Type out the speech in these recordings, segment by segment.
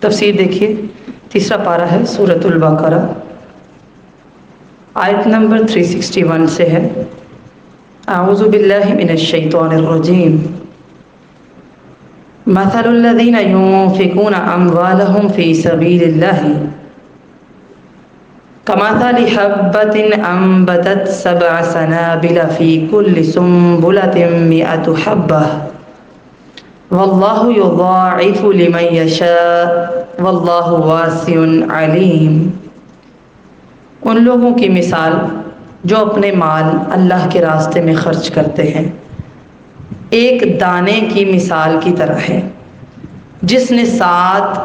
تفسیر دیکھیے، تیسرا پارہ ہے سورۃ البقرہ، آیت نمبر 361 سے ہے۔ اعوذ باللہ من الشیطان الرجیم، مثل الذین ينفقون اموالهم فی سبیل اللہ کمثل حبة انبتت 7 سنابل فی کل سنبلة 100 حبة واللہ یضاعف لمن یشاء واللہ واسع علیم۔ ان لوگوں کی مثال جو اپنے مال اللہ کے راستے میں خرچ کرتے ہیں ایک دانے کی مثال کی طرح ہے جس نے 7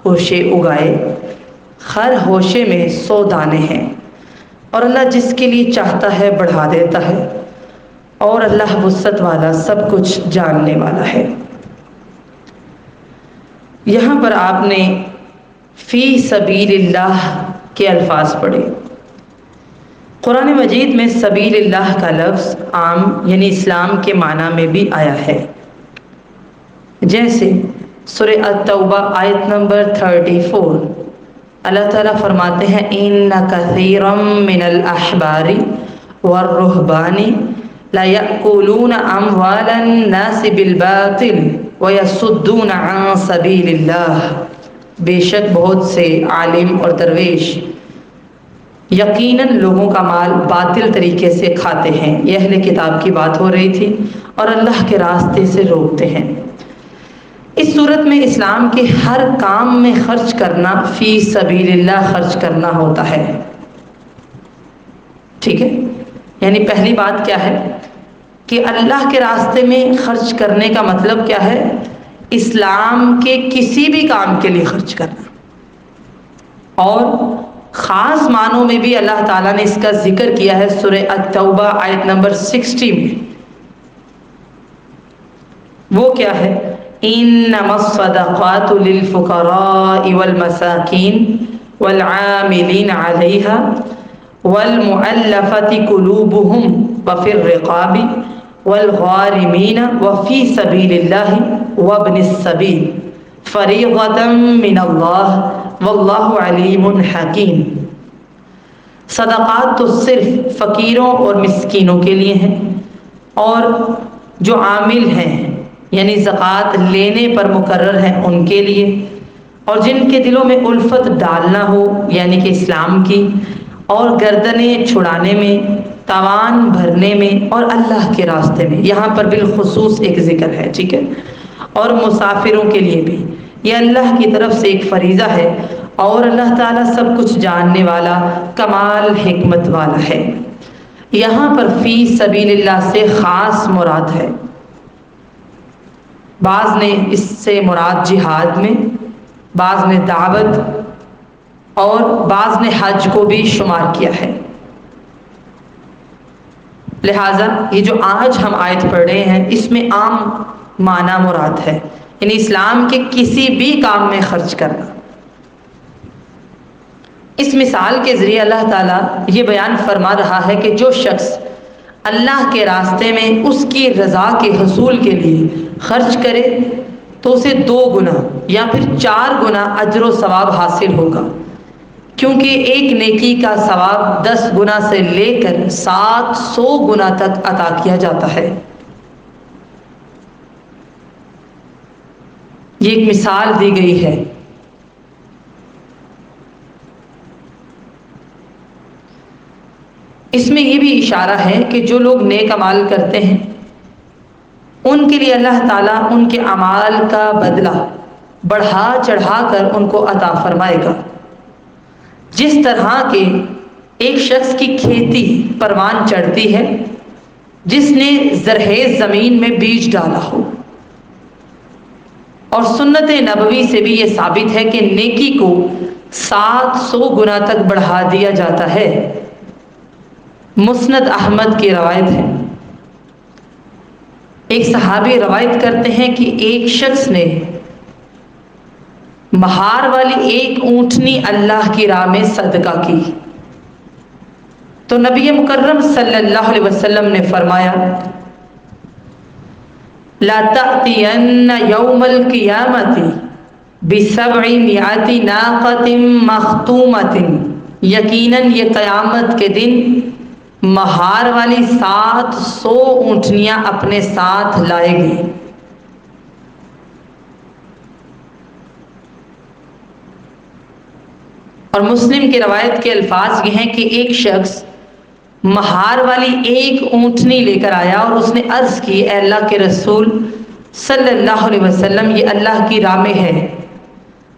ہوشے اگائے، ہر ہوشے میں 100 دانے ہیں، اور اللہ جس کے لیے چاہتا ہے بڑھا دیتا ہے، اور اللہ وسعت والا سب کچھ جاننے والا ہے۔ یہاں پر آپ نے فی سبیل اللہ کے الفاظ پڑھے۔ قرآن مجید میں سبیل اللہ کا لفظ عام یعنی اسلام کے معنی میں بھی آیا ہے، جیسے سورہ التوبہ آیت نمبر 34 اللہ تعالیٰ فرماتے ہیں ان کثیرا من الاحبار والرہبان لیأکلون اموال الناس بالباطل ویصدون عن سبیل اللہ، بے شک بہت سے عالم اور درویش یقیناً لوگوں کا مال باطل طریقے سے کھاتے ہیں، یہ اہل کتاب کی بات ہو رہی تھی، اور اللہ کے راستے سے روکتے ہیں۔ اس صورت میں اسلام کے ہر کام میں خرچ کرنا فی سبیل اللہ خرچ کرنا ہوتا ہے، ٹھیک ہے؟ یعنی پہلی بات کیا ہے کہ اللہ کے راستے میں خرچ کرنے کا مطلب کیا ہے؟ اسلام کے کسی بھی کام کے لیے خرچ کرنا، اور خاص معنوں میں بھی اللہ تعالیٰ نے اس کا ذکر کیا ہے سورہ التوبہ آیت نمبر 60 میں۔ وہ کیا ہے؟ انما الصدقات للفقراء والمساکین والعاملین علیہا والمؤلفۃ قلوبہم وفی الرقاب والغارمین وفی سبیل اللہ وابن السبیل فریضۃ من اللہ واللہ علیم حکیم۔ صدقات تو صرف فقیروں اور مسکینوں کے لیے ہیں، اور جو عامل ہیں یعنی زکوٰۃ لینے پر مقرر ہیں ان کے لیے، اور جن کے دلوں میں الفت ڈالنا ہو یعنی کہ اسلام کی، اور گردنیں چھڑانے میں، تاوان بھرنے میں، اور اللہ کے راستے میں، یہاں پر بالخصوص ایک ذکر ہے، ٹھیک ہے؟ اور مسافروں کے لیے بھی یہ اللہ کی طرف سے ایک فریضہ ہے، اور اللہ تعالیٰ سب کچھ جاننے والا کمال حکمت والا ہے۔ یہاں پر فی سبیل اللہ سے خاص مراد ہے، بعض نے اس سے مراد جہاد میں، بعض نے دعوت، اور بعض نے حج کو بھی شمار کیا ہے۔ لہٰذا یہ جو آج ہم آیت پڑھ رہے ہیں اس میں عام معنی مراد ہے، یعنی اسلام کے کسی بھی کام میں خرچ کرنا۔ اس مثال کے ذریعے اللہ تعالیٰ یہ بیان فرما رہا ہے کہ جو شخص اللہ کے راستے میں اس کی رضا کے حصول کے لیے خرچ کرے تو اسے 2 گنا یا پھر 4 گنا اجر و ثواب حاصل ہوگا، کیونکہ ایک نیکی کا ثواب 10 گنا سے لے کر 700 گنا تک عطا کیا جاتا ہے۔ یہ ایک مثال دی گئی ہے۔ اس میں یہ بھی اشارہ ہے کہ جو لوگ نیک اعمال کرتے ہیں ان کے لیے اللہ تعالیٰ ان کے اعمال کا بدلہ بڑھا چڑھا کر ان کو عطا فرمائے گا، جس طرح کے ایک شخص کی کھیتی پروان چڑھتی ہے جس نے زرخیز زمین میں بیج ڈالا ہو، اور سنت نبوی سے بھی یہ ثابت ہے کہ نیکی کو 700 گنا تک بڑھا دیا جاتا ہے۔ مسند احمد کی روایت ہے، ایک صحابی روایت کرتے ہیں کہ ایک شخص نے مہار والی ایک اونٹنی اللہ کی راہ میں صدقہ کی، تو نبی مکرم صلی اللہ علیہ وسلم نے فرمایا لا تأتین یوم القیامت بسبع مئات ناقۃ مختومۃ، یقیناً یہ قیامت کے دن مہار والی 700 اونٹنیاں اپنے ساتھ لائے گی۔ اور مسلم کی روایت کے الفاظ یہ ہیں کہ ایک شخص مہار والی ایک اونٹنی لے کر آیا اور اس نے عرض کی، اے اللہ کے رسول صلی اللہ علیہ وسلم، یہ اللہ کی راہ میں ہے۔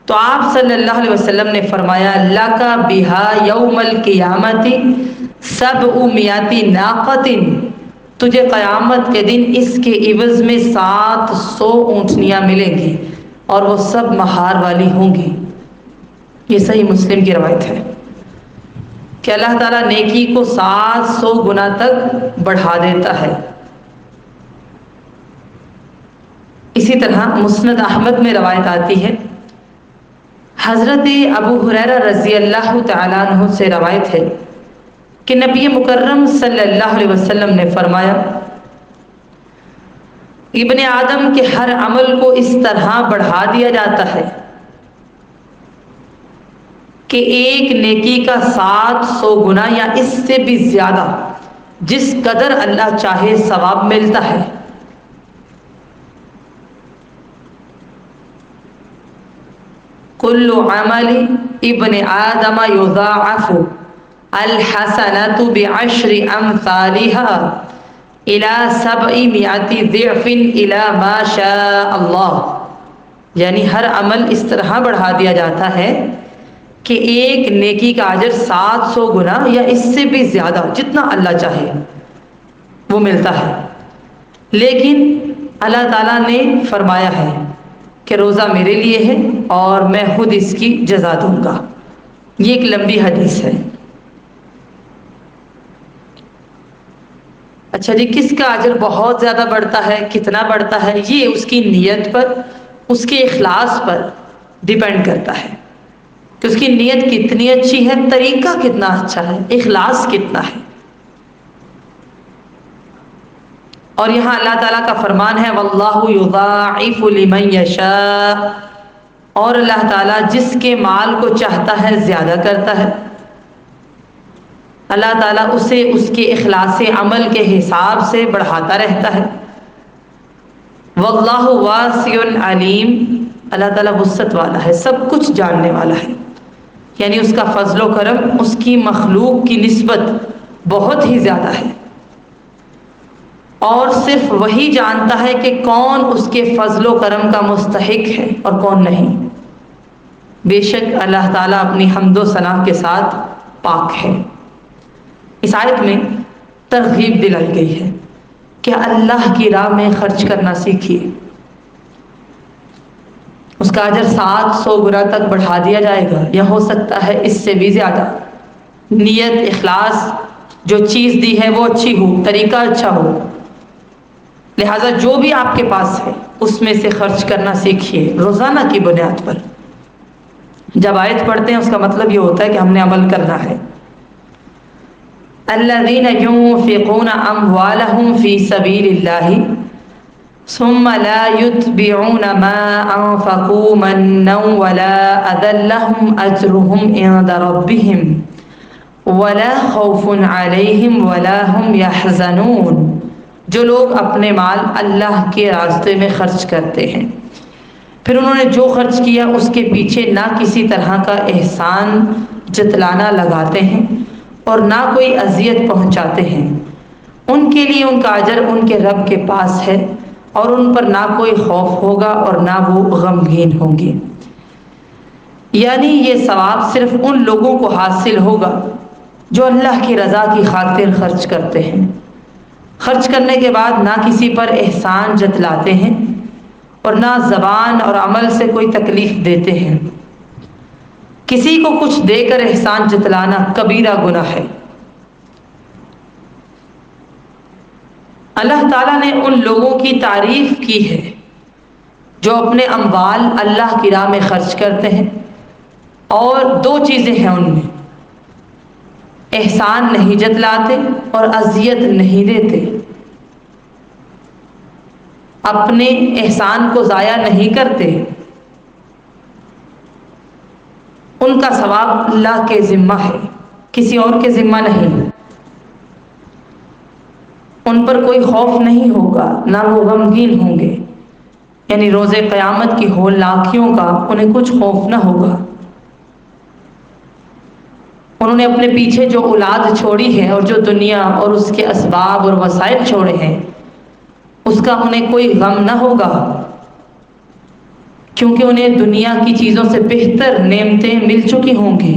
تو آپ صلی اللہ علیہ وسلم نے فرمایا، لَکَ بِہَا یوم القیامۃ سبع مئات ناقۃ، تجھے قیامت کے دن اس کے عوض میں 700 اونٹنیاں ملیں گی اور وہ سب مہار والی ہوں گی۔ یہ صحیح مسلم کی روایت ہے کہ اللہ تعالیٰ نیکی کو 700 گنا تک بڑھا دیتا ہے۔ اسی طرح مسند احمد میں روایت آتی ہے، حضرت ابو ہریرہ رضی اللہ تعالیٰ عنہ سے روایت ہے کہ نبی مکرم صلی اللہ علیہ وسلم نے فرمایا، ابن آدم کے ہر عمل کو اس طرح بڑھا دیا جاتا ہے کہ ایک نیکی کا 700 گنا یا اس سے بھی زیادہ جس قدر اللہ چاہے ثواب ملتا ہے۔ کل عمل ابن آدم یضاعف الحسنات بعشر امثالها الى 700 ضعف الى ما شاء اللہ، یعنی ہر عمل اس طرح بڑھا دیا جاتا ہے کہ ایک نیکی کا اجر 700 گنا یا اس سے بھی زیادہ جتنا اللہ چاہے وہ ملتا ہے۔ لیکن اللہ تعالیٰ نے فرمایا ہے کہ روزہ میرے لیے ہے اور میں خود اس کی جزا دوں گا۔ یہ ایک لمبی حدیث ہے۔ اچھا جی، کس کا اجر بہت زیادہ بڑھتا ہے، کتنا بڑھتا ہے؟ یہ اس کی نیت پر، اس کے اخلاص پر ڈیپینڈ کرتا ہے کہ اس کی نیت کتنی اچھی ہے، طریقہ کتنا اچھا ہے، اخلاص کتنا ہے۔ اور یہاں اللہ تعالیٰ کا فرمان ہے، واللہ یضاعف لمن یشاء، اور اللہ تعالیٰ جس کے مال کو چاہتا ہے زیادہ کرتا ہے۔ اللہ تعالیٰ اسے اس کے اخلاص عمل کے حساب سے بڑھاتا رہتا ہے۔ واللہ واسع علیم، اللہ تعالیٰ وسعت والا ہے، سب کچھ جاننے والا ہے، یعنی اس کا فضل و کرم اس کی مخلوق کی نسبت بہت ہی زیادہ ہے، اور صرف وہی جانتا ہے کہ کون اس کے فضل و کرم کا مستحق ہے اور کون نہیں۔ بے شک اللہ تعالیٰ اپنی حمد و ثنا کے ساتھ پاک ہے۔ اس آیت میں ترغیب دلائی گئی ہے کہ اللہ کی راہ میں خرچ کرنا سیکھیے، اس کا اجر 700 گنا تک بڑھا دیا جائے گا، یا ہو سکتا ہے اس سے بھی زیادہ۔ نیت، اخلاص، جو چیز دی ہے وہ اچھی ہو، طریقہ اچھا ہو، لہٰذا جو بھی آپ کے پاس ہے اس میں سے خرچ کرنا سیکھیے روزانہ کی بنیاد پر۔ جب آیت پڑھتے ہیں اس کا مطلب یہ ہوتا ہے کہ ہم نے عمل کرنا ہے۔ الذین ينفقون اموالهم فی سبیل اللہ ثم لا يتبعون ما انفقوا منا ولا اذى لهم اجرهم عند ربهم ولا خوف علیہم ولا هم يحزنون، جو لوگ اپنے مال اللہ کے راستے میں خرچ کرتے ہیں، پھر انہوں نے جو خرچ کیا اس کے پیچھے نہ کسی طرح کا احسان جتلانا لگاتے ہیں اور نہ کوئی اذیت پہنچاتے ہیں، ان کے لیے ان کا اجر ان کے رب کے پاس ہے، اور ان پر نہ کوئی خوف ہوگا اور نہ وہ غمگین ہوں گے۔ یعنی یہ ثواب صرف ان لوگوں کو حاصل ہوگا جو اللہ کی رضا کی خاطر خرچ کرتے ہیں، خرچ کرنے کے بعد نہ کسی پر احسان جتلاتے ہیں اور نہ زبان اور عمل سے کوئی تکلیف دیتے ہیں۔ کسی کو کچھ دے کر احسان جتلانا کبیرہ گناہ ہے۔ اللہ تعالیٰ نے ان لوگوں کی تعریف کی ہے جو اپنے اموال اللہ کی راہ میں خرچ کرتے ہیں، اور دو چیزیں ہیں ان میں، احسان نہیں جتلاتے اور اذیت نہیں دیتے، اپنے احسان کو ضائع نہیں کرتے ان کا ثواب اللہ کے ذمہ ہے، کسی اور کے ذمہ نہیں۔ ان پر کوئی خوف نہیں ہوگا، نہ وہ غمگین ہوں گے، یعنی روز قیامت کی ہولناکیوں کا انہیں کچھ خوف نہ ہوگا۔ انہوں نے اپنے پیچھے جو اولاد چھوڑی ہے اور جو دنیا اور اس کے اسباب اور وسائل چھوڑے ہیں، اس کا انہیں کوئی غم نہ ہوگا، کیونکہ انہیں دنیا کی چیزوں سے بہتر نعمتیں مل چکی ہوں گی۔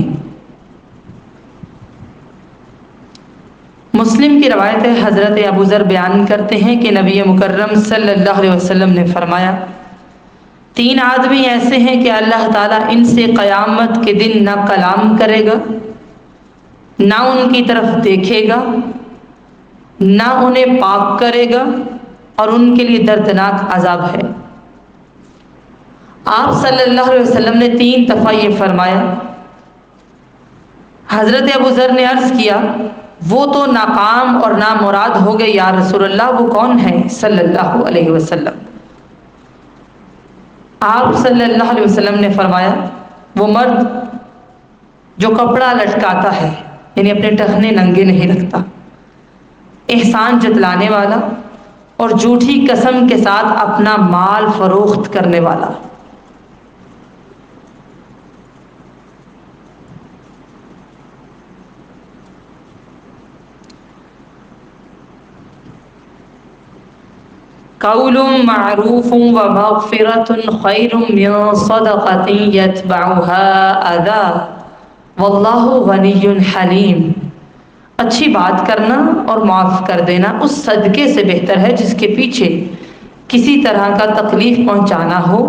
مسلم کی روایت ہے، حضرت ابو ذر بیان کرتے ہیں کہ نبی مکرم صلی اللہ علیہ وسلم نے فرمایا، 3 آدمی ایسے ہیں کہ اللہ تعالیٰ ان سے قیامت کے دن نہ کلام کرے گا، نہ ان کی طرف دیکھے گا، نہ انہیں پاک کرے گا، اور ان کے لیے دردناک عذاب ہے۔ آپ صلی اللہ علیہ وسلم نے 3 دفعہ یہ فرمایا۔ حضرت ابو ذر نے عرض کیا، وہ تو ناکام اور نامراد ہو گئے یا رسول اللہ، وہ کون ہے صلی اللہ علیہ وسلم؟ آپ صلی اللہ علیہ وسلم نے فرمایا، وہ مرد جو کپڑا لٹکاتا ہے، یعنی اپنے ٹخنے ننگے نہیں رکھتا، احسان جتلانے والا اور جھوٹی قسم کے ساتھ اپنا مال فروخت کرنے والا۔ قول معروف ومغفرة خیر من صدقة یتبعها اذى واللہ غنی حلیم۔ اچھی بات کرنا اور معاف کر دینا اس صدقے سے بہتر ہے جس کے پیچھے کسی طرح کا تکلیف پہنچانا ہو۔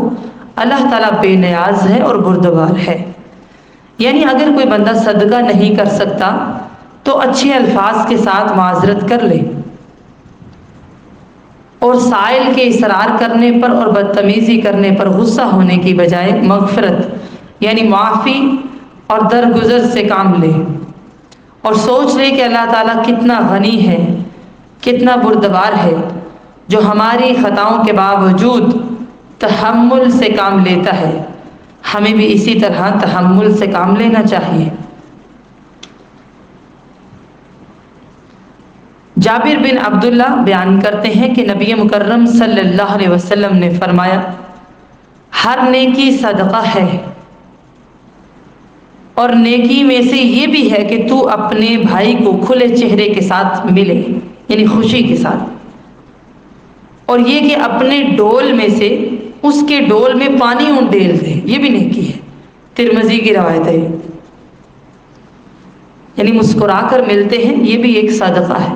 اللہ تعالیٰ بے نیاز ہے اور بردبار ہے۔ یعنی اگر کوئی بندہ صدقہ نہیں کر سکتا تو اچھے الفاظ کے ساتھ معذرت کر لے، اور سائل کے اصرار کرنے پر اور بدتمیزی کرنے پر غصہ ہونے کی بجائے مغفرت یعنی معافی اور درگزر سے کام لے، اور سوچ لے کہ اللہ تعالیٰ کتنا غنی ہے، کتنا بردبار ہے، جو ہماری خطاؤں کے باوجود تحمل سے کام لیتا ہے۔ ہمیں بھی اسی طرح تحمل سے کام لینا چاہیے۔ جابر بن عبداللہ بیان کرتے ہیں کہ نبی مکرم صلی اللہ علیہ وسلم نے فرمایا، ہر نیکی صدقہ ہے، اور نیکی میں سے یہ بھی ہے کہ تو اپنے بھائی کو کھلے چہرے کے ساتھ ملے، یعنی خوشی کے ساتھ، اور یہ کہ اپنے ڈول میں سے اس کے ڈول میں پانی ڈیل دے، یہ بھی نیکی ہے۔ ترمذی کی روایت ہے، یعنی مسکرا کر ملتے ہیں، یہ بھی ایک صدقہ ہے۔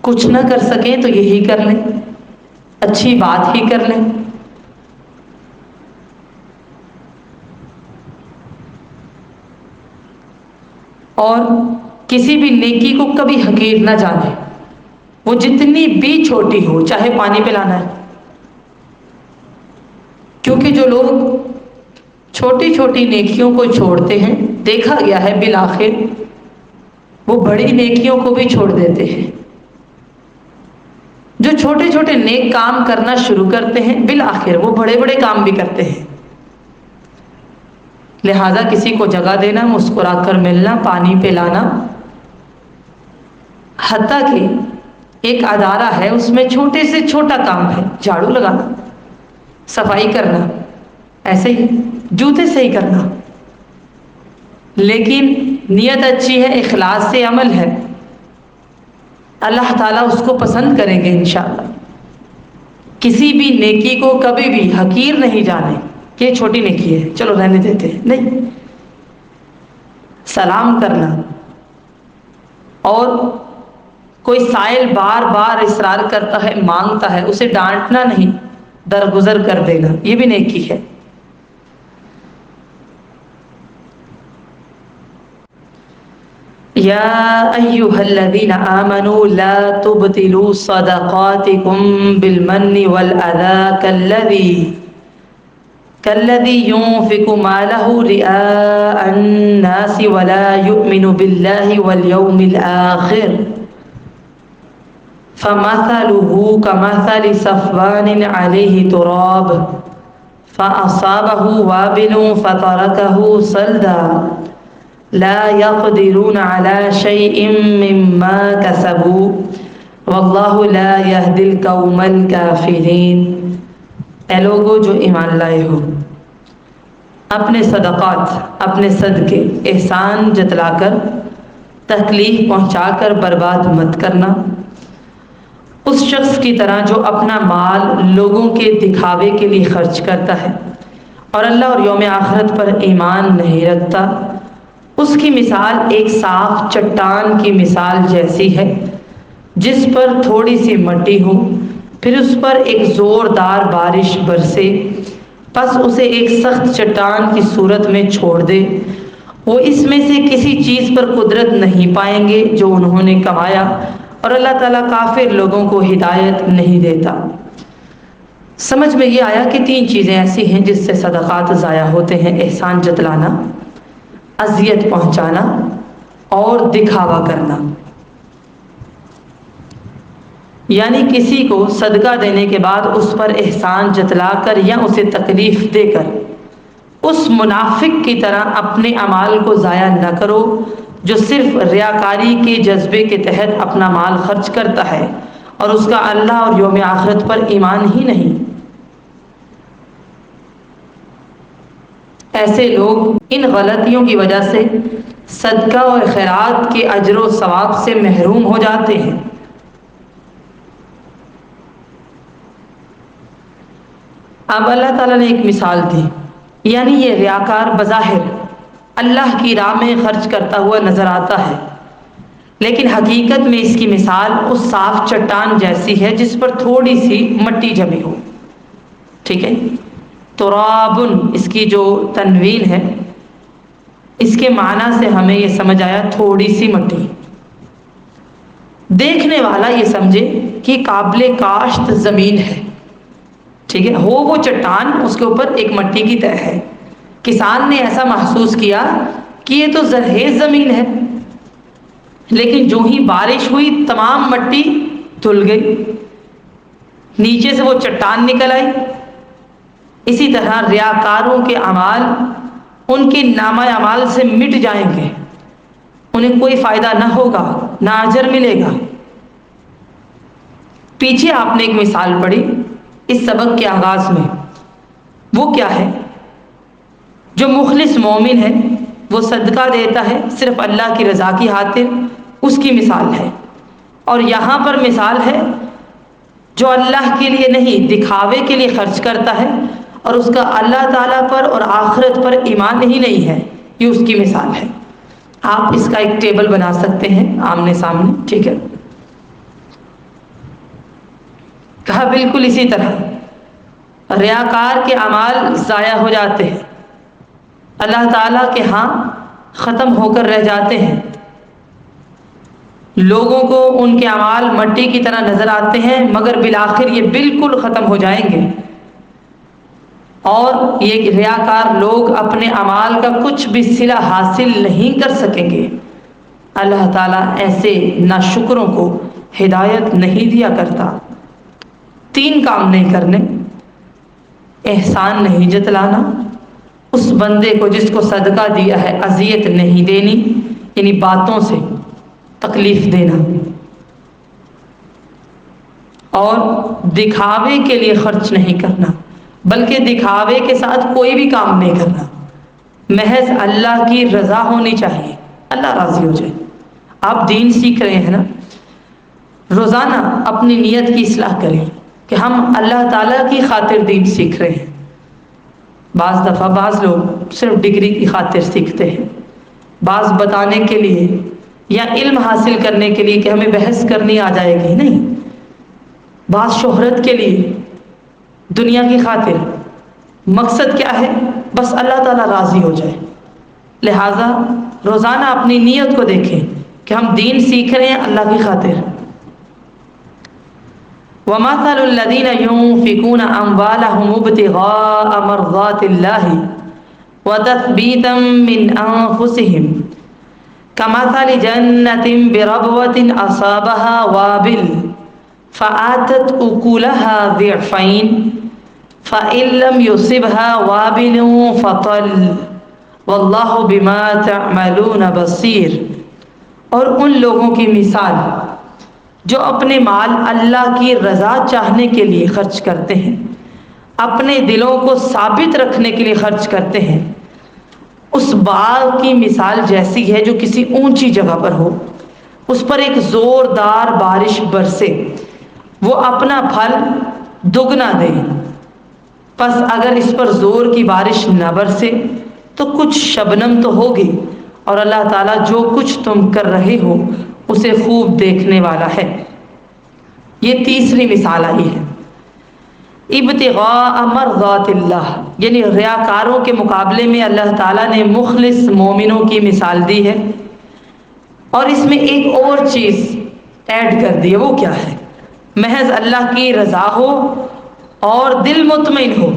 کچھ نہ کر سکیں تو یہی کر لیں، اچھی بات ہی کر لیں۔ اور کسی بھی نیکی کو کبھی حقیر نہ جانے، وہ جتنی بھی چھوٹی ہو، چاہے پانی پلانا ہے، کیونکہ جو لوگ چھوٹی چھوٹی نیکیوں کو چھوڑتے ہیں، دیکھا گیا ہے بالآخر وہ بڑی نیکیوں کو بھی چھوڑ دیتے ہیں۔ جو چھوٹے چھوٹے نیک کام کرنا شروع کرتے ہیں، بالآخر وہ بڑے بڑے کام بھی کرتے ہیں۔ لہذا کسی کو جگہ دینا، مسکرا کر ملنا، پانی پلانا، حتیٰ کہ ایک ادارہ ہے اس میں چھوٹے سے چھوٹا کام ہے، جھاڑو لگانا، صفائی کرنا، ایسے ہی جوتے سے ہی کرنا، لیکن نیت اچھی ہے، اخلاص سے عمل ہے، اللہ تعالیٰ اس کو پسند کریں گے انشاءاللہ۔ کسی بھی نیکی کو کبھی بھی حقیر نہیں جانے کہ یہ چھوٹی نیکی ہے چلو رہنے دیتے ہیں، نہیں۔ سلام کرنا، اور کوئی سائل بار بار اصرار کرتا ہے، مانگتا ہے، اسے ڈانٹنا نہیں، درگزر کر دینا، یہ بھی نیکی ہے۔ یا ایھا الذین آمنوا لا تبطلوا صدقاتکم بالمن والأذى كالذي ينفق ماله رئاء الناس ولا يؤمن بالله واليوم الآخر فمثله كمثل صفوان عليه تراب فأصابه وابل فتركه صلدا لا يقدرون على شيء مما كسبوا واللہ لا يهدي القوم الكافرین۔ اے لوگو جو ایمان لائے ہو، اپنے صدقات، اپنے صدقے، احسان جتلا کر، تکلیف پہنچا کر برباد مت کرنا اس شخص کی طرح جو اپنا مال لوگوں کے دکھاوے کے لیے خرچ کرتا ہے اور اللہ اور یوم آخرت پر ایمان نہیں رکھتا۔ اس کی مثال ایک صاف چٹان کی مثال جیسی ہے جس پر تھوڑی سی مٹی ہو، پھر اس پر ایک زوردار بارش برسے، پس اسے ایک سخت چٹان کی صورت میں چھوڑ دے، وہ اس میں سے کسی چیز پر قدرت نہیں پائیں گے جو انہوں نے کمایا، اور اللہ تعالیٰ کافر لوگوں کو ہدایت نہیں دیتا۔ سمجھ میں یہ آیا کہ تین چیزیں ایسی ہیں جس سے صدقات ضائع ہوتے ہیں: احسان جتلانا، اذیت پہنچانا اور دکھاوا کرنا۔ یعنی کسی کو صدقہ دینے کے بعد اس پر احسان جتلا کر یا اسے تکلیف دے کر اس منافق کی طرح اپنے اعمال کو ضائع نہ کرو جو صرف ریاکاری کے جذبے کے تحت اپنا مال خرچ کرتا ہے اور اس کا اللہ اور یوم آخرت پر ایمان ہی نہیں۔ ایسے لوگ ان غلطیوں کی وجہ سے صدقہ اور خیرات کے اجر و ثواب سے محروم ہو جاتے ہیں۔ اب اللہ تعالیٰ نے ایک مثال دی، یعنی یہ ریاکار بظاہر اللہ کی راہ میں خرچ کرتا ہوا نظر آتا ہے، لیکن حقیقت میں اس کی مثال اس صاف چٹان جیسی ہے جس پر تھوڑی سی مٹی جمی ہو۔ ٹھیک ہے، ترابن اس کی جو تنوین ہے اس کے معنی سے ہمیں یہ سمجھ آیا تھوڑی سی مٹی۔ دیکھنے والا یہ سمجھے کہ قابل کاشت زمین ہے، ٹھیک ہے، ہو وہ چٹان، اس کے اوپر ایک مٹی کی تہ ہے۔ کسان نے ایسا محسوس کیا کہ یہ تو زرخیز زمین ہے، لیکن جو ہی بارش ہوئی تمام مٹی دھل گئی، نیچے سے وہ چٹان نکل آئی۔ اسی طرح ریاکاروں کے اعمال ان کے نامہ اعمال سے مٹ جائیں گے، انہیں کوئی فائدہ نہ ہوگا، نہ اجر ملے گا۔ پیچھے آپ نے ایک مثال پڑھی اس سبق کے آغاز میں، وہ کیا ہے؟ جو مخلص مومن ہے وہ صدقہ دیتا ہے صرف اللہ کی رضا کی خاطر، اس کی مثال ہے۔ اور یہاں پر مثال ہے جو اللہ کے لیے نہیں دکھاوے کے لیے خرچ کرتا ہے اور اس کا اللہ تعالیٰ پر اور آخرت پر ایمان ہی نہیں ہے، یہ اس کی مثال ہے۔ آپ اس کا ایک ٹیبل بنا سکتے ہیں آمنے سامنے، ٹھیک ہے۔ کہا بالکل اسی طرح ریاکار کے اعمال ضائع ہو جاتے ہیں، اللہ تعالیٰ کے ہاں ختم ہو کر رہ جاتے ہیں، لوگوں کو ان کے اعمال مٹی کی طرح نظر آتے ہیں، مگر بالآخر یہ بالکل ختم ہو جائیں گے، اور یہ ریاکار لوگ اپنے اعمال کا کچھ بھی صلہ حاصل نہیں کر سکیں گے۔ اللہ تعالیٰ ایسے ناشکروں کو ہدایت نہیں دیا کرتا۔ تین کام نہیں کرنے: احسان نہیں جتلانا، اس بندے کو جس کو صدقہ دیا ہے اذیت نہیں دینی، یعنی باتوں سے تکلیف دینا، اور دکھاوے کے لیے خرچ نہیں کرنا، بلکہ دکھاوے کے ساتھ کوئی بھی کام نہیں کرنا، محض اللہ کی رضا ہونی چاہیے، اللہ راضی ہو جائے۔ آپ دین سیکھ رہے ہیں نا، روزانہ اپنی نیت کی اصلاح کریں کہ ہم اللہ تعالیٰ کی خاطر دین سیکھ رہے ہیں۔ بعض دفعہ بعض لوگ صرف ڈگری کی خاطر سیکھتے ہیں، بعض بتانے کے لیے یا علم حاصل کرنے کے لیے کہ ہمیں بحث کرنی آ جائے گی، نہیں، بعض شہرت کے لیے، دنیا کی خاطر۔ مقصد کیا ہے؟ بس اللہ تعالیٰ راضی ہو جائے۔ لہٰذا روزانہ اپنی نیت کو دیکھیں کہ ہم دین سیکھ رہے ہیں اللہ کی خاطر۔ وَمَثَلُ الَّذِينَ يُنْفِقُونَ أَمْوَالَهُمُ ابْتِغَاءَ مَرْضَاتِ اللَّهِ وَتَثْبِيتًا مِّنْ أَنفُسِهِمْ كَمَثَلِ جَنَّةٍ بِرَبْوَةٍ أَصَابَهَا وَابِلٌ فَآتَتْ أُكُلَهَا ضِعْفَيْنِ فَإِن لَّمْ يُصِبْهَا وَابِلٌ فَطَلٌّ وَاللَّهُ بِمَا تَعْمَلُونَ بَصِيرٌ۔ اور ان لوگوں کی مثال جو اپنے مال اللہ کی رضا چاہنے کے لیے خرچ کرتے ہیں، اپنے دلوں کو ثابت رکھنے کے لیے خرچ کرتے ہیں، اس باغ کی مثال جیسی ہے جو کسی اونچی جگہ پر ہو، اس پر ایک زوردار بارش برسے، وہ اپنا پھل دگنا دے۔ پس اگر اس پر زور کی بارش نہ برسے تو کچھ شبنم تو ہوگی، اور اللہ تعالیٰ جو کچھ تم کر رہے ہو اسے خوب دیکھنے والا ہے۔ یہ تیسری مثال آئی ہے، ابتغاء مرضات اللہ، یعنی ریاکاروں کے مقابلے میں اللہ تعالیٰ نے مخلص مومنوں کی مثال دی ہے، اور اس میں ایک اور چیز ایڈ کر دی ہے۔ وہ کیا ہے؟ محض اللہ کی رضا ہو اور دل مطمئن ہو،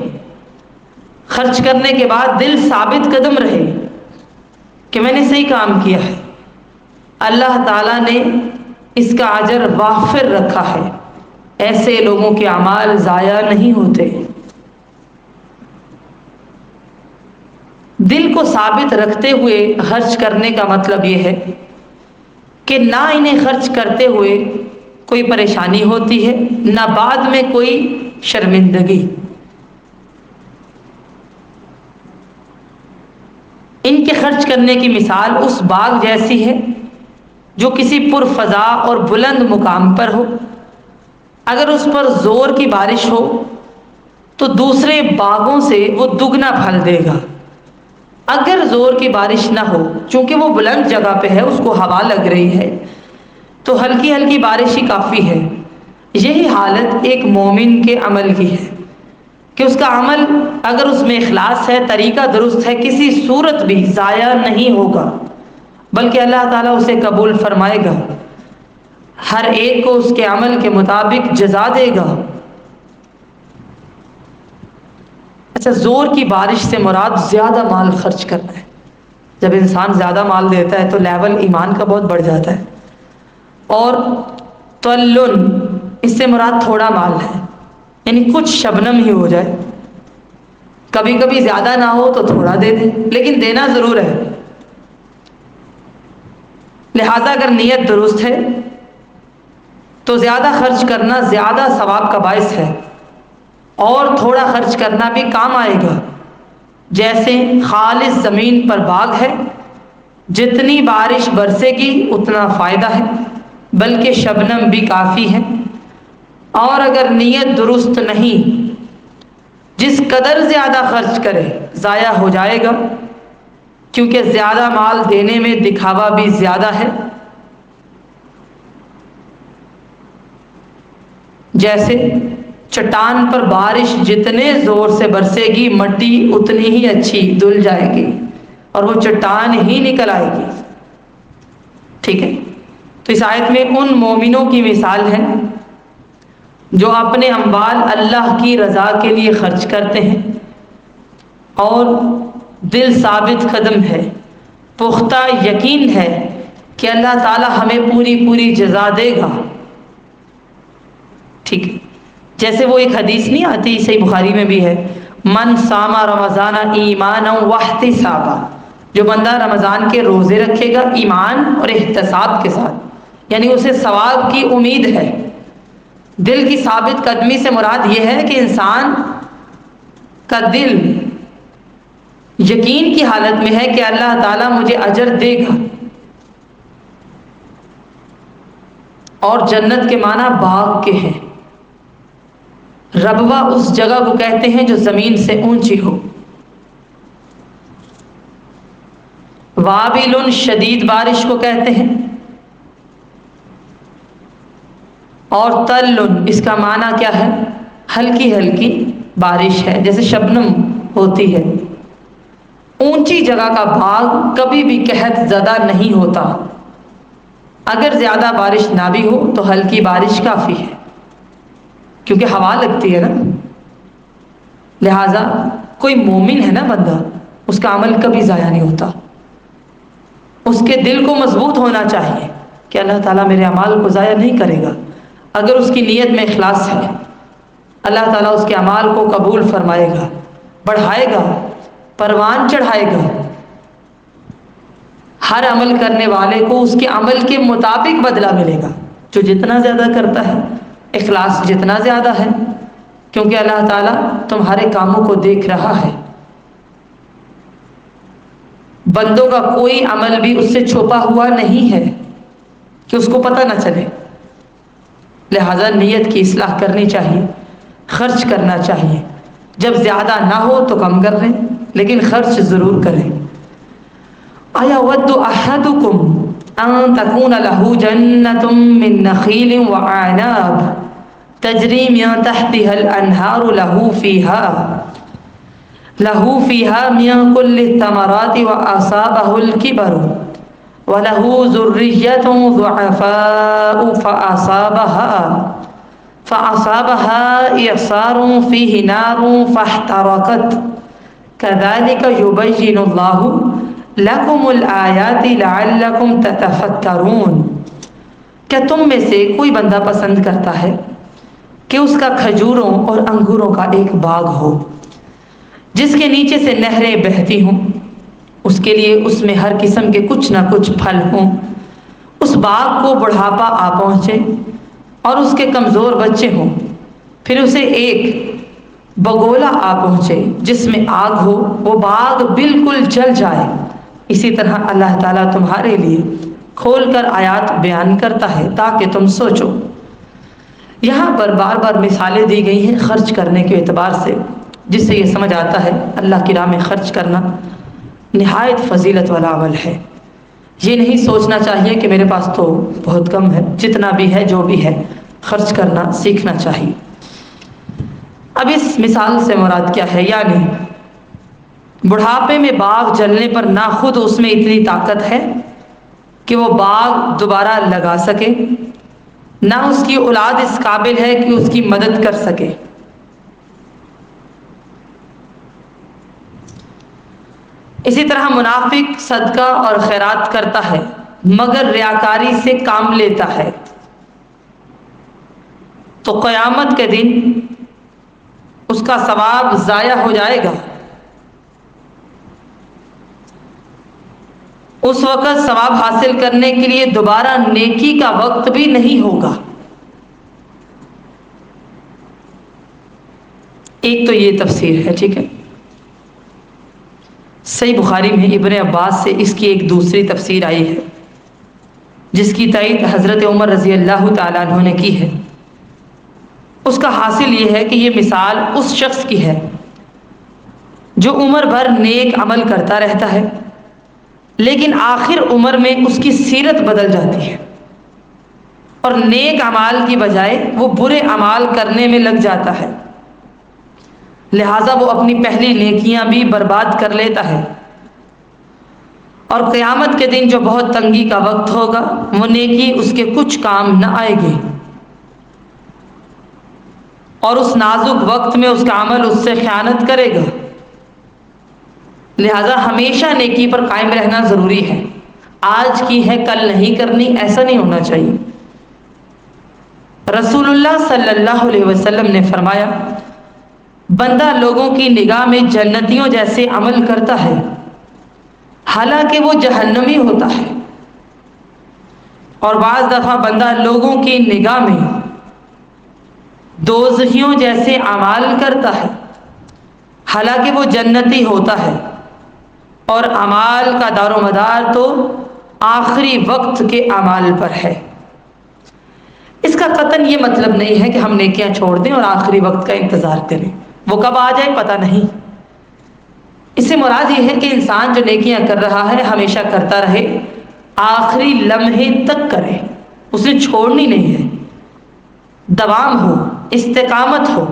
خرچ کرنے کے بعد دل ثابت قدم رہے کہ میں نے صحیح کام کیا ہے، اللہ تعالیٰ نے اس کا اجر وافر رکھا ہے، ایسے لوگوں کے اعمال ضائع نہیں ہوتے۔ دل کو ثابت رکھتے ہوئے خرچ کرنے کا مطلب یہ ہے کہ نہ انہیں خرچ کرتے ہوئے کوئی پریشانی ہوتی ہے، نہ بعد میں کوئی شرمندگی۔ ان کے خرچ کرنے کی مثال اس باغ جیسی ہے جو کسی پرفضا اور بلند مقام پر ہو، اگر اس پر زور کی بارش ہو تو دوسرے باغوں سے وہ دگنا پھل دے گا۔ اگر زور کی بارش نہ ہو، چونکہ وہ بلند جگہ پہ ہے، اس کو ہوا لگ رہی ہے، تو ہلکی ہلکی بارش ہی کافی ہے۔ یہی حالت ایک مومن کے عمل کی ہے کہ اس کا عمل اگر اس میں اخلاص ہے، طریقہ درست ہے، کسی صورت بھی ضائع نہیں ہوگا، بلکہ اللہ تعالیٰ اسے قبول فرمائے گا، ہر ایک کو اس کے عمل کے مطابق جزا دے گا۔ اچھا، زور کی بارش سے مراد زیادہ مال خرچ کرنا ہے۔ جب انسان زیادہ مال دیتا ہے تو لیول ایمان کا بہت بڑھ جاتا ہے۔ اور تلن، اس سے مراد تھوڑا مال ہے، یعنی کچھ شبنم ہی ہو جائے، کبھی کبھی زیادہ نہ ہو تو تھوڑا دے دے، لیکن دینا ضرور ہے۔ لہذا اگر نیت درست ہے تو زیادہ خرچ کرنا زیادہ ثواب کا باعث ہے، اور تھوڑا خرچ کرنا بھی کام آئے گا۔ جیسے خالص زمین پر باغ ہے، جتنی بارش برسے گی اتنا فائدہ ہے، بلکہ شبنم بھی کافی ہے۔ اور اگر نیت درست نہیں، جس قدر زیادہ خرچ کرے ضائع ہو جائے گا، کیونکہ زیادہ مال دینے میں دکھاوا بھی زیادہ ہے۔ جیسے چٹان پر بارش جتنے زور سے برسے گی مٹی اتنی ہی اچھی دھل جائے گی اور وہ چٹان ہی نکل آئے گی۔ ٹھیک ہے، تو اس آیت میں ان مومنوں کی مثال ہے جو اپنے اموال اللہ کی رضا کے لیے خرچ کرتے ہیں اور دل ثابت قدم ہے، پختہ یقین ہے کہ اللہ تعالی ہمیں پوری پوری جزا دے گا۔ ٹھیک ہے، جیسے وہ ایک حدیث نہیں آتی، صحیح بخاری میں بھی ہے، من صام رمضان ایمانا واحتسابا، جو بندہ رمضان کے روزے رکھے گا ایمان اور احتساب کے ساتھ، یعنی اسے ثواب کی امید ہے۔ دل کی ثابت قدمی سے مراد یہ ہے کہ انسان کا دل یقین کی حالت میں ہے کہ اللہ تعالیٰ مجھے اجر دے گا۔ اور جنت کے معنی باغ کے ہیں۔ ربوہ اس جگہ کو کہتے ہیں جو زمین سے اونچی ہو۔ وابل شدید بارش کو کہتے ہیں، اور تل اس کا معنی کیا ہے؟ ہلکی ہلکی بارش ہے، جیسے شبنم ہوتی ہے۔ اونچی جگہ کا باغ کبھی بھی قحط زدہ نہیں ہوتا، اگر زیادہ بارش نہ بھی ہو تو ہلکی بارش کافی ہے، کیونکہ ہوا لگتی ہے نا۔ لہذا کوئی مومن ہے نا بندہ، اس کا عمل کبھی ضائع نہیں ہوتا، اس کے دل کو مضبوط ہونا چاہیے کہ اللہ تعالیٰ میرے اعمال کو ضائع نہیں کرے گا۔ اگر اس کی نیت میں اخلاص ہے، اللہ تعالیٰ اس کے اعمال کو قبول فرمائے گا، بڑھائے گا، پروان چڑھائے گا۔ ہر عمل کرنے والے کو اس کے عمل کے مطابق بدلہ ملے گا، جو جتنا زیادہ کرتا ہے، اخلاص جتنا زیادہ ہے، کیونکہ اللہ تعالیٰ تمہارے کاموں کو دیکھ رہا ہے۔ بندوں کا کوئی عمل بھی اس سے چھپا ہوا نہیں ہے کہ اس کو پتہ نہ چلے، لہذا نیت کی اصلاح کرنی چاہیے، خرچ کرنا چاہیے، جب زیادہ نہ ہو تو کم کر لیں لیکن خرچ ضرور کریں۔ أَيَوَدُّ أَحَدُكُمْ أَن تَكُونَ لَهُ جَنَّةٌ مِّن نَخِيلٍ وَأَعْنَابٍ تَجْرِي مِن تَحْتِهَا الْأَنْهَارُ له فيها من كل الثمرات وأصابه الكبر وله ذرية ضعفاء فأصابها إعصار فيه نار فاحترقت كذلك يبين الله لكم الآيات لعلكم تتفكرون۔ کیا تم میں سے کوئی بندہ پسند کرتا ہے کہ اس کا کھجوروں اور انگوروں کا ایک باغ ہو جس کے نیچے سے نہریں بہتی ہوں، اس کے لیے اس میں ہر قسم کے کچھ نہ کچھ پھل ہوں، اس باغ کو بڑھاپا آ پہنچے اور اس کے کمزور بچے ہوں، پھر اسے ایک بگولا آ پہنچے جس میں آگ ہو، وہ باغ بالکل جل جائے، اسی طرح اللہ تعالیٰ تمہارے لیے کھول کر آیات بیان کرتا ہے تاکہ تم سوچو۔ یہاں پر بار بار مثالیں دی گئی ہیں خرچ کرنے کے اعتبار سے، جس سے یہ سمجھ آتا ہے اللہ کی راہ میں خرچ کرنا نہایت فضیلت والا عمل ہے۔ یہ نہیں سوچنا چاہیے کہ میرے پاس تو بہت کم ہے، جتنا بھی ہے جو بھی ہے خرچ کرنا سیکھنا چاہیے۔ اب اس مثال سے مراد کیا ہے؟ یعنی بڑھاپے میں باغ جلنے پر نہ خود اس میں اتنی طاقت ہے کہ وہ باغ دوبارہ لگا سکے، نہ اس کی اولاد اس قابل ہے کہ اس کی مدد کر سکے۔ اسی طرح منافق صدقہ اور خیرات کرتا ہے مگر ریاکاری سے کام لیتا ہے تو قیامت کے دن اس کا ثواب ضائع ہو جائے گا۔ اس وقت ثواب حاصل کرنے کے لیے دوبارہ نیکی کا وقت بھی نہیں ہوگا۔ ایک تو یہ تفسیر ہے، ٹھیک ہے۔ صحیح بخاری میں ابن عباس سے اس کی ایک دوسری تفسیر آئی ہے جس کی تائید حضرت عمر رضی اللہ تعالیٰ عنہ نے کی ہے۔ اس کا حاصل یہ ہے کہ یہ مثال اس شخص کی ہے جو عمر بھر نیک عمل کرتا رہتا ہے لیکن آخر عمر میں اس کی سیرت بدل جاتی ہے اور نیک اعمال کی بجائے وہ برے اعمال کرنے میں لگ جاتا ہے، لہٰذا وہ اپنی پہلی نیکیاں بھی برباد کر لیتا ہے، اور قیامت کے دن جو بہت تنگی کا وقت ہوگا وہ نیکی اس کے کچھ کام نہ آئے گی، اور اس نازک وقت میں اس کا عمل اس سے خیانت کرے گا۔ لہذا ہمیشہ نیکی پر قائم رہنا ضروری ہے، آج کی ہے کل نہیں کرنی، ایسا نہیں ہونا چاہیے۔ رسول اللہ صلی اللہ علیہ وسلم نے فرمایا، بندہ لوگوں کی نگاہ میں جنتیوں جیسے عمل کرتا ہے حالانکہ وہ جہنمی ہوتا ہے، اور بعض دفعہ بندہ لوگوں کی نگاہ میں دوزخیوں جیسے اعمال کرتا ہے حالانکہ وہ جنتی ہوتا ہے، اور اعمال کا دار و مدار تو آخری وقت کے اعمال پر ہے۔ اس کا قطعاً یہ مطلب نہیں ہے کہ ہم نیکیاں چھوڑ دیں اور آخری وقت کا انتظار کریں، وہ کب آ جائے پتہ نہیں۔ اس سے مراد یہ ہے کہ انسان جو نیکیاں کر رہا ہے ہمیشہ کرتا رہے، آخری لمحے تک کرے، اسے چھوڑنی نہیں ہے، دوام ہو، استقامت ہو،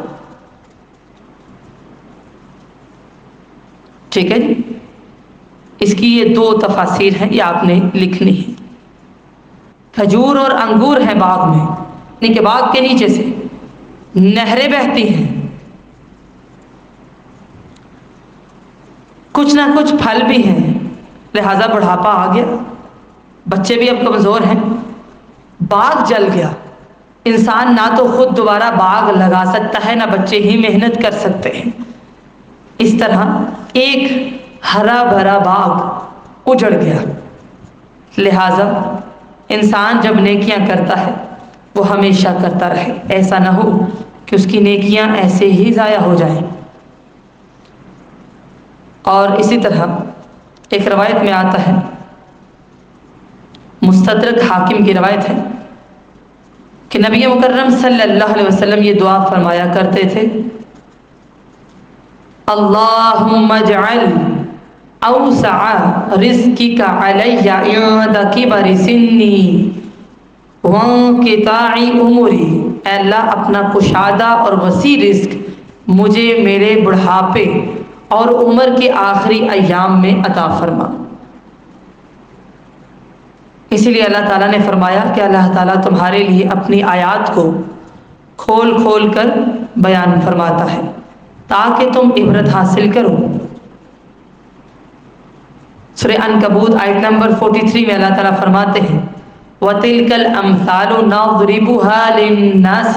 ٹھیک ہے جی۔ اس کی یہ دو تفاسیر ہیں، یہ آپ نے لکھنی ہے۔ کھجور اور انگور ہیں باغ میں، یعنی کہ باغ کے نیچے سے نہریں بہتی ہیں، کچھ نہ کچھ پھل بھی ہیں، لہذا بڑھاپا آ گیا، بچے بھی اب کمزور ہیں، باغ جل گیا، انسان نہ تو خود دوبارہ باغ لگا سکتا ہے، نہ بچے ہی محنت کر سکتے ہیں۔ اس طرح ایک ہرا بھرا باغ اجڑ گیا۔ لہٰذا انسان جب نیکیاں کرتا ہے وہ ہمیشہ کرتا رہے، ایسا نہ ہو کہ اس کی نیکیاں ایسے ہی ضائع ہو جائیں۔ اور اسی طرح ایک روایت میں آتا ہے، مستدرک حاکم کی روایت ہے کہ نبی مکرم صلی اللہ علیہ وسلم یہ دعا فرمایا کرتے تھے، اللہم اجعل اوسع رزقک علی عند کبر سنی وانقطاع عمری، اے اللہ اپنا کشادہ اور وسیع رزق مجھے میرے بڑھاپے اور عمر کے آخری ایام میں عطا فرما۔ اسی لیے اللہ تعالیٰ نے فرمایا کہ اللہ تعالیٰ تمہارے لیے اپنی آیات کو کھول کھول کر بیان فرماتا ہے تاکہ تم عبرت حاصل کرو۔ سورہ عنکبوت آیت نمبر 43 میں اللہ تعالیٰ فرماتے ہیں، وَتِلْكَ الْأَمْثَالُ نَضْرِبُهَا لِلنَّاسِ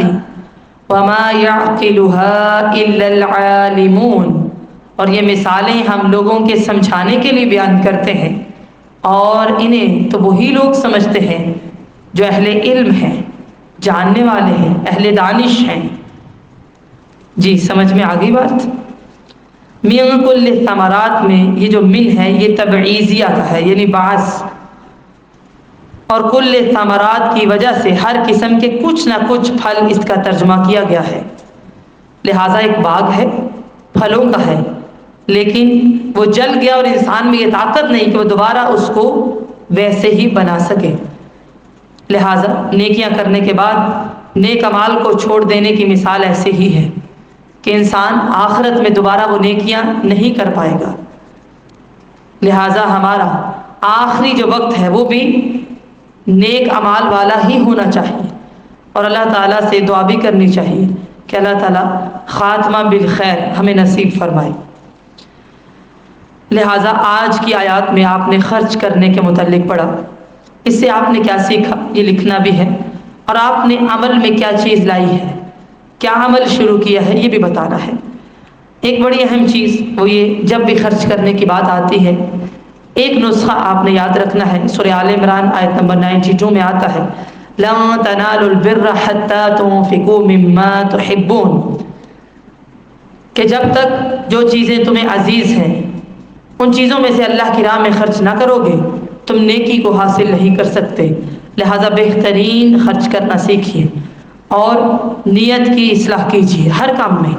وَمَا يَعْقِلُهَا إِلَّا الْعَالِمُونَ، اور یہ مثالیں ہم لوگوں کے سمجھانے کے لیے بیان کرتے ہیں، اور انہیں تو وہی لوگ سمجھتے ہیں جو اہل علم ہیں، جاننے والے ہیں، اہل دانش ہیں۔ جی سمجھ میں آ گئی بات؟ من کل ثمرات میں یہ جو من ہے یہ تبعیضیہ کا ہے، یعنی بعض، اور کل ثمرات کی وجہ سے ہر قسم کے کچھ نہ کچھ پھل اس کا ترجمہ کیا گیا ہے۔ لہٰذا ایک باغ ہے، پھلوں کا ہے، لیکن وہ جل گیا اور انسان میں یہ طاقت نہیں کہ وہ دوبارہ اس کو ویسے ہی بنا سکے۔ لہٰذا نیکیاں کرنے کے بعد نیک اعمال کو چھوڑ دینے کی مثال ایسے ہی ہے کہ انسان آخرت میں دوبارہ وہ نیکیاں نہیں کر پائے گا۔ لہٰذا ہمارا آخری جو وقت ہے وہ بھی نیک اعمال والا ہی ہونا چاہیے، اور اللہ تعالیٰ سے دعا بھی کرنی چاہیے کہ اللہ تعالیٰ خاتمہ بالخیر ہمیں نصیب فرمائے۔ لہٰذا آج کی آیات میں آپ نے خرچ کرنے کے متعلق پڑھا، اس سے آپ نے کیا سیکھا یہ لکھنا بھی ہے، اور آپ نے عمل میں کیا چیز لائی ہے، کیا عمل شروع کیا ہے یہ بھی بتانا ہے۔ ایک بڑی اہم چیز وہ یہ، جب بھی خرچ کرنے کی بات آتی ہے ایک نسخہ آپ نے یاد رکھنا ہے۔ سورہ آل عمران آیت نمبر 92 میں آتا ہے، لَن تَنَالُوا الْبِرَّ حَتَّى تُنْفِقُوا مِمَّا تُحِبُّونَ، کہ جب تک جو چیزیں تمہیں عزیز ہیں ان چیزوں میں سے اللہ کی راہ میں خرچ نہ کرو گے تم نیکی کو حاصل نہیں کر سکتے۔ لہذا بہترین خرچ کرنا سیکھیے اور نیت کی اصلاح کیجیے ہر کام میں،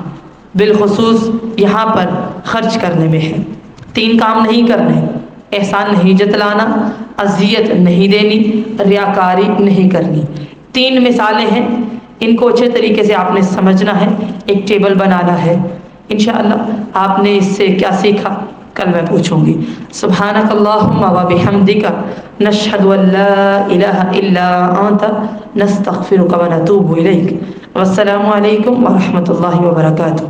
بالخصوص یہاں پر خرچ کرنے میں ہے۔ 3 کام نہیں کرنے، احسان نہیں جتلانا، اذیت نہیں دینی، ریاکاری نہیں کرنی۔ 3 مثالیں ہیں، ان کو اچھے طریقے سے آپ نے سمجھنا ہے، ایک ٹیبل بنانا ہے۔ انشاءاللہ آپ نے اس سے کیا سیکھا کل میں پوچھوں گی۔ سبحانک اللہم و بحمدک، نشہد ان لا الہ الا انت، نستغفرک و نتوب الیک۔ والسلام علیکم ورحمۃ اللہ وبرکاتہ۔